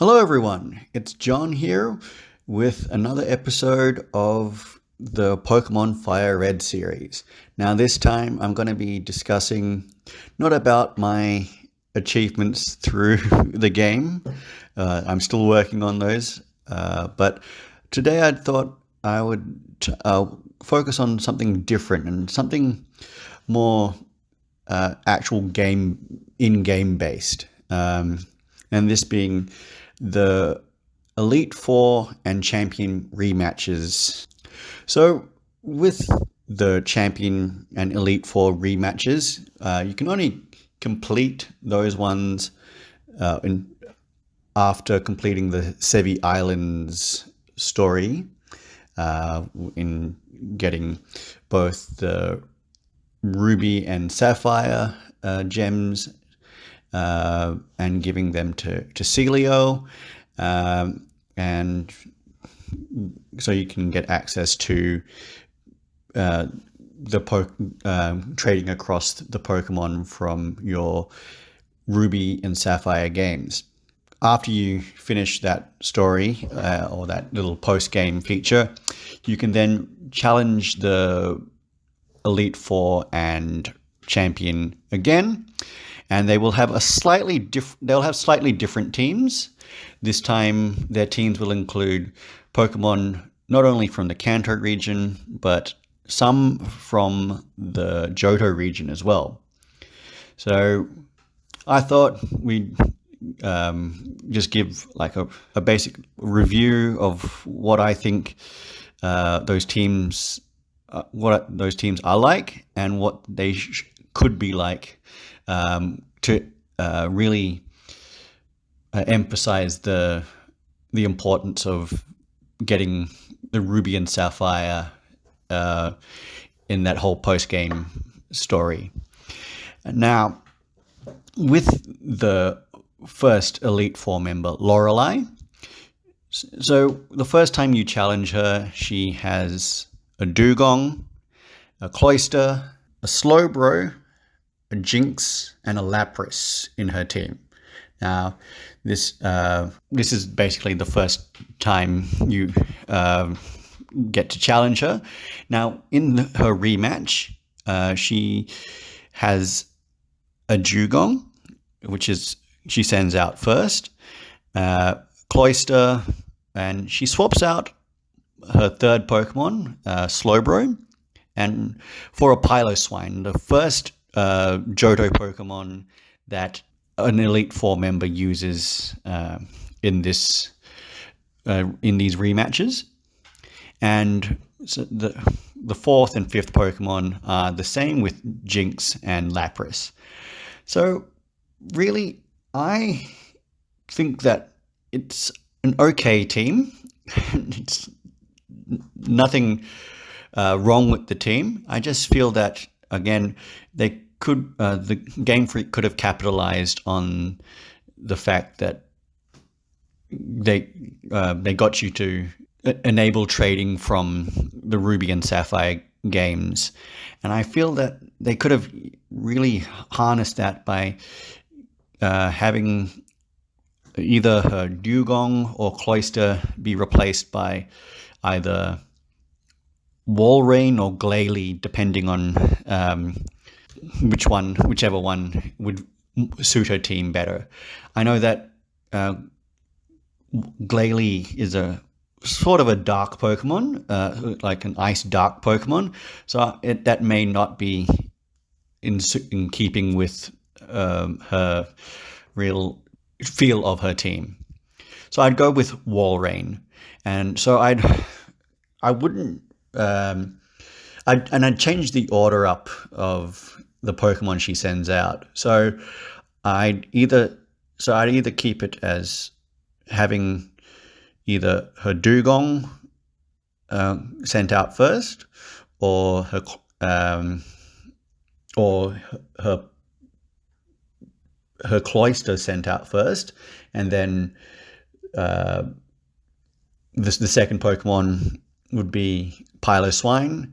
Hello, everyone. It's John here with another episode of the Pokemon Fire Red series. Now, this time I'm going to be discussing not about my achievements through the game. I'm still working on those. But today I thought I would focus on something different and something more actual in-game based. And this being the Elite Four and Champion rematches. So with the Champion and Elite Four rematches, you can only complete those ones after completing the Sevi Islands story, in getting both the Ruby and Sapphire gems, and giving them to Celio, and so you can get access to trading across the Pokemon from your Ruby and Sapphire games. After you finish that story or that little post-game feature, you can then challenge the Elite Four and Champion again, and they will have slightly different teams. This time, their teams will include Pokemon not only from the Kanto region, but some from the Johto region as well. So I thought we'd just give like a basic review of what I think those teams are like, and what they could be like, to really emphasize the importance of getting the Ruby and Sapphire in that whole post-game story. Now, with the first Elite Four member, Lorelei, so the first time you challenge her, she has a Dugong, a Cloyster, a Slowbro, a Jinx, and a Lapras in her team. Now, this is basically the first time you get to challenge her. Now, in her rematch, she has a Dugong, which is she sends out first, Cloyster, and she swaps out her third Pokemon, Slowbro, and for a Piloswine, the first Johto Pokemon that an Elite Four member uses in these rematches. And so the fourth and fifth Pokemon are the same with Jinx and Lapras. So really, I think that it's an okay team. It's nothing wrong with the team. I just feel that, again, they could the Game Freak could have capitalized on the fact that they got you to enable trading from the Ruby and Sapphire games, and I feel that they could have really harnessed that by having either her Dugong or Cloyster be replaced by either Walrein or Glalie, depending on whichever one would suit her team better. I know that Glalie is a sort of a dark Pokemon, like an ice dark Pokemon, so that may not be in keeping with her real feel of her team. So I'd go with Walrein, and so I'd change the order up of the Pokemon she sends out. So I'd either keep it as having either her Dugong sent out first, or her Cloyster sent out first, and then the second Pokemon would be Piloswine,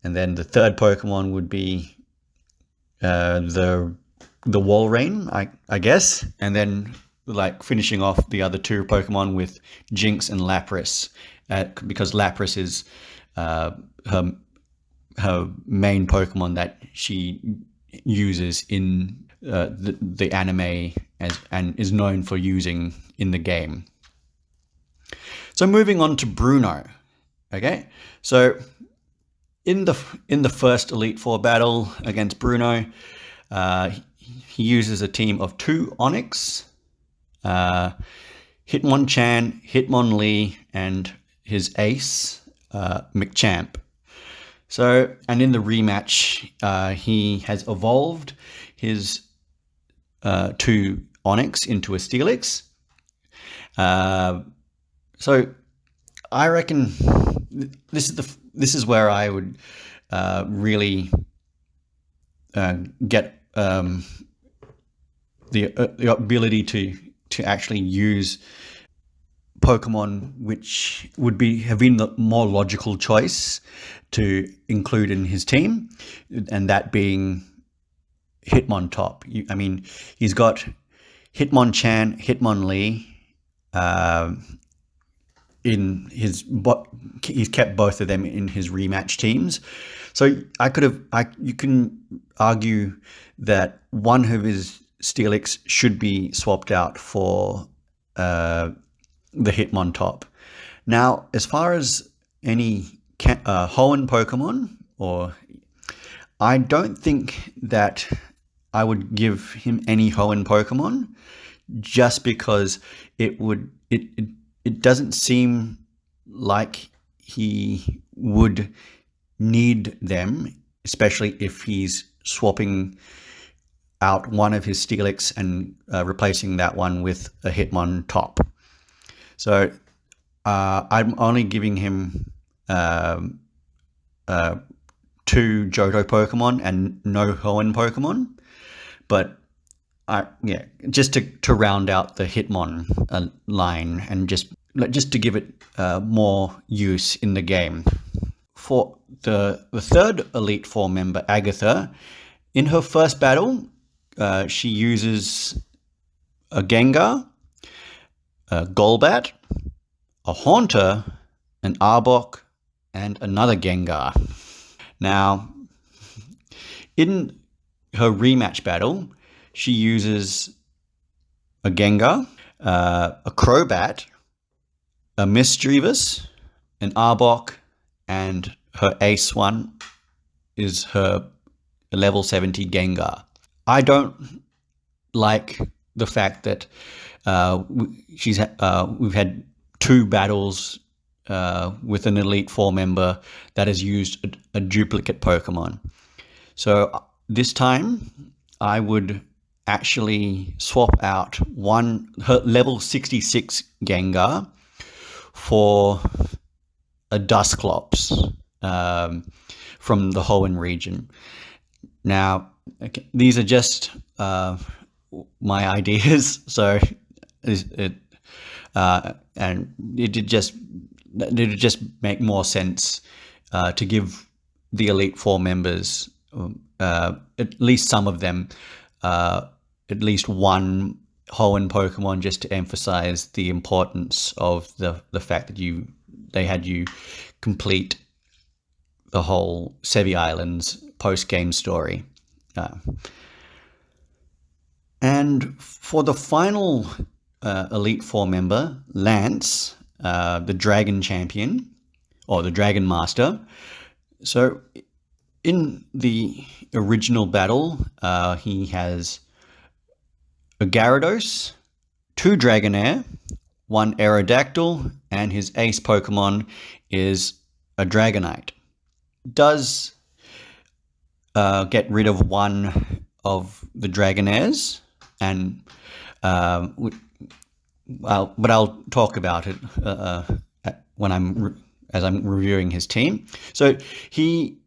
and then the third Pokemon would be the Walrein, I guess, and then like finishing off the other two Pokemon with Jinx and Lapras, because Lapras is her main Pokemon that she uses in the anime and is known for using in the game. So moving on to Bruno. Okay, so in the first Elite Four battle against Bruno, he uses a team of 2 Onix, Hitmonchan, Hitmonlee, and his ace, Machamp. So, and in the rematch, he has evolved his 2 Onix into a Steelix. So, I reckon this is where I would really get the ability to actually use Pokemon which would have been the more logical choice to include in his team, and that being Hitmontop. I mean, he's got Hitmonchan, Hitmonlee. He's kept both of them in his rematch teams. So you can argue that one of his Steelix should be swapped out for the Hitmontop. Now, as far as any Hoenn Pokemon, I don't think that I would give him any Hoenn Pokemon, just because it doesn't seem like he would need them, especially if he's swapping out one of his Steelix and replacing that one with a Hitmontop. So I'm only giving him 2 Johto Pokemon and no Hoenn Pokemon, but just to round out the Hitmon line and just to give it more use in the game. For the third Elite Four member, Agatha, in her first battle, she uses a Gengar, a Golbat, a Haunter, an Arbok, and another Gengar. Now, in her rematch battle, she uses a Gengar, a Crobat, a Mischievous, an Arbok, and her ace one is her level 70 Gengar. I don't like the fact that we've had 2 battles with an Elite Four member that has used a duplicate Pokemon. So this time I would actually swap out her level 66 Gengar for a Dusclops from the Hoenn region. Now, these are just my ideas, so and it did just make more sense to give the Elite Four members, at least some of them, at least one Hoenn Pokemon, just to emphasize the importance of the fact that they had you complete the whole Sevi Islands post-game story. And for the final Elite Four member, Lance, the Dragon Champion, or the Dragon Master. So in the original battle, he has a Gyarados, 2 Dragonair, 1 Aerodactyl, and his ace Pokemon is a Dragonite. Does get rid of one of the Dragonairs, and but I'll talk about it as I'm reviewing his team. So he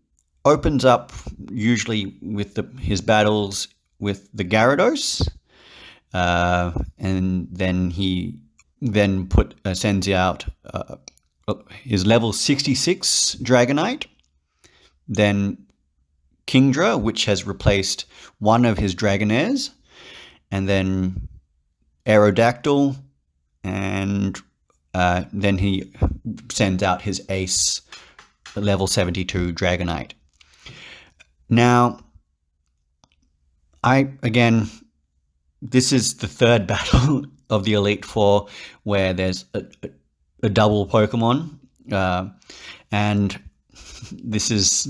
opens up usually with his battles with the Gyarados, and then he sends out his level 66 Dragonite, then Kingdra, which has replaced one of his Dragonairs, and then Aerodactyl, and then he sends out his ace, level 72 Dragonite. Now, this is the third battle of the Elite Four where there's a double Pokemon, and this is,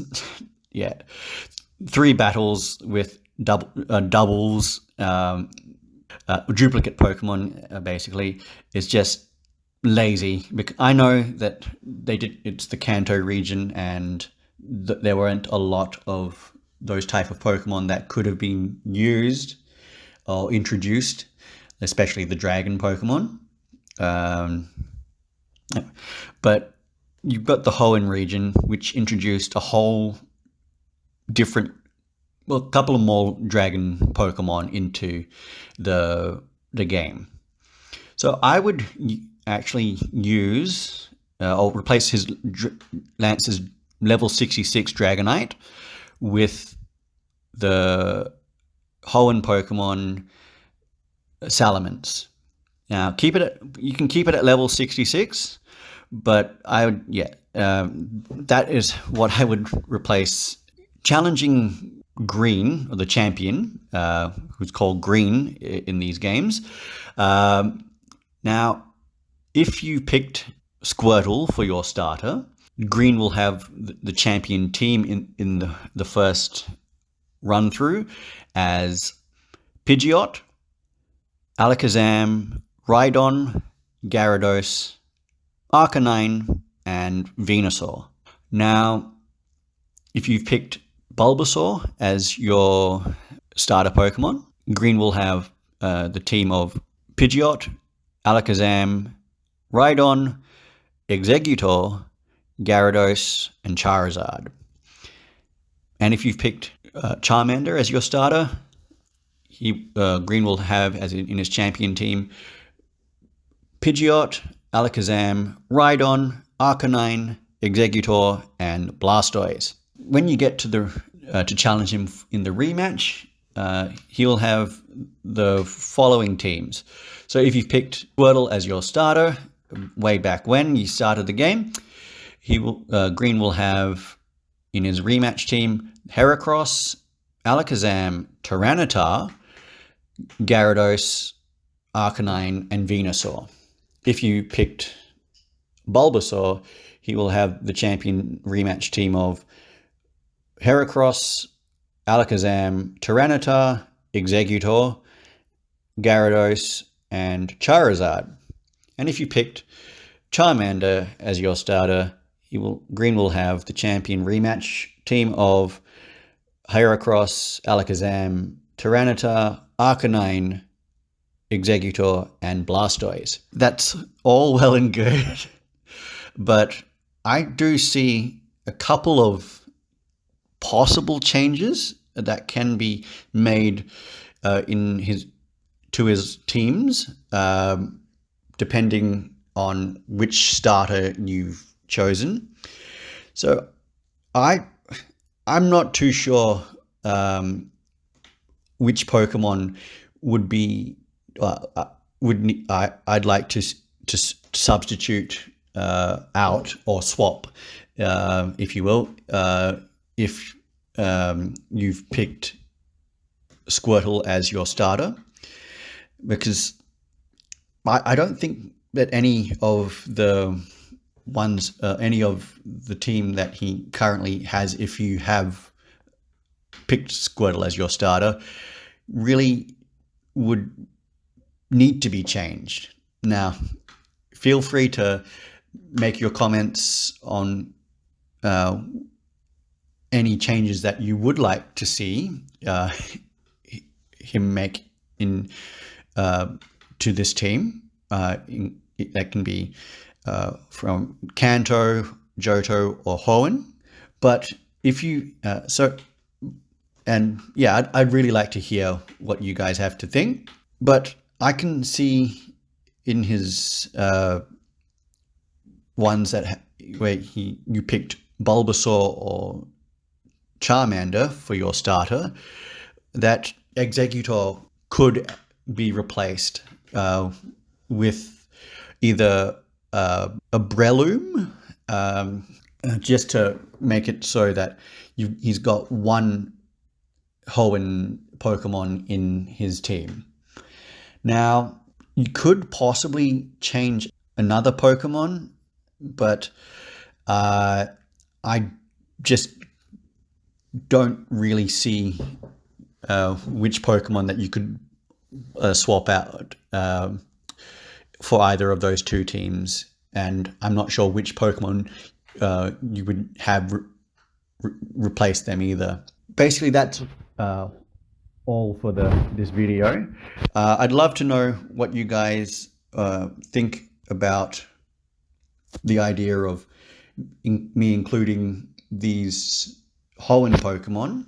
three battles with doubles, duplicate Pokemon, basically. Is just lazy. Because I know that it's the Kanto region, and there weren't a lot of those type of Pokemon that could have been used or introduced, especially the Dragon Pokemon. But you've got the Hoenn region, which introduced a whole different, a couple of more Dragon Pokemon into the game. So I would actually use or replace Lance's level 66 Dragonite with the Hoenn Pokemon Salamence. Now, you can keep it at level 66, but that is what I would replace. Challenging Green, or the champion, who's called Green in these games. Now, if you picked Squirtle for your starter, Green will have the champion team in the first run through as Pidgeot, Alakazam, Rhydon, Gyarados, Arcanine, and Venusaur. Now, if you've picked Bulbasaur as your starter Pokemon, Green will have the team of Pidgeot, Alakazam, Rhydon, Exeggutor, Gyarados, and Charizard. And if you've picked Charmander as your starter, Green will have in his champion team Pidgeot, Alakazam, Rhydon, Arcanine, Exeggutor, and Blastoise. When you get to challenge him in the rematch, he'll have the following teams. So if you've picked Squirtle as your starter way back when you started the game, Green will have in his rematch team Heracross, Alakazam, Tyranitar, Gyarados, Arcanine, and Venusaur. If you picked Bulbasaur, he will have the champion rematch team of Heracross, Alakazam, Tyranitar, Exeggutor, Gyarados, and Charizard. And if you picked Charmander as your starter, Green will have the champion rematch team of Heracross, Alakazam, Tyranitar, Arcanine, Exeggutor, and Blastoise. That's all well and good, but I do see a couple of possible changes that can be made to his teams, depending on which starter you've chosen. So I'm not too sure which Pokemon would be I'd like to substitute out or swap, if you will, if you've picked Squirtle as your starter, because I don't think that any of the team that he currently has, if you have picked Squirtle as your starter, really would need to be changed. Now, feel free to make your comments on any changes that you would like to see him make to this team. That can be from Kanto, Johto, or Hoenn. But if you I'd really like to hear what you guys have to think. But I can see in his ones where you picked Bulbasaur or Charmander for your starter, that Exeggutor could be replaced uh, with either a Breloom, just to make it so that he's got one Hoenn Pokemon in his team. Now, you could possibly change another Pokemon, but I just don't really see which Pokemon that you could swap out for either of those two teams. And I'm not sure which Pokemon you would have replace them either. Basically, that's all for this video. I'd love to know what you guys think about the idea of me including these Hoenn Pokemon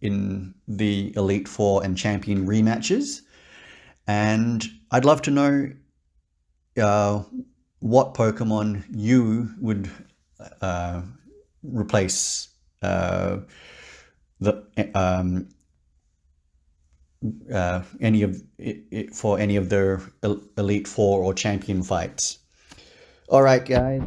in the Elite Four and Champion rematches. And I'd love to know what Pokemon you would replace any of it for any of their Elite Four or Champion fights. All right, guys.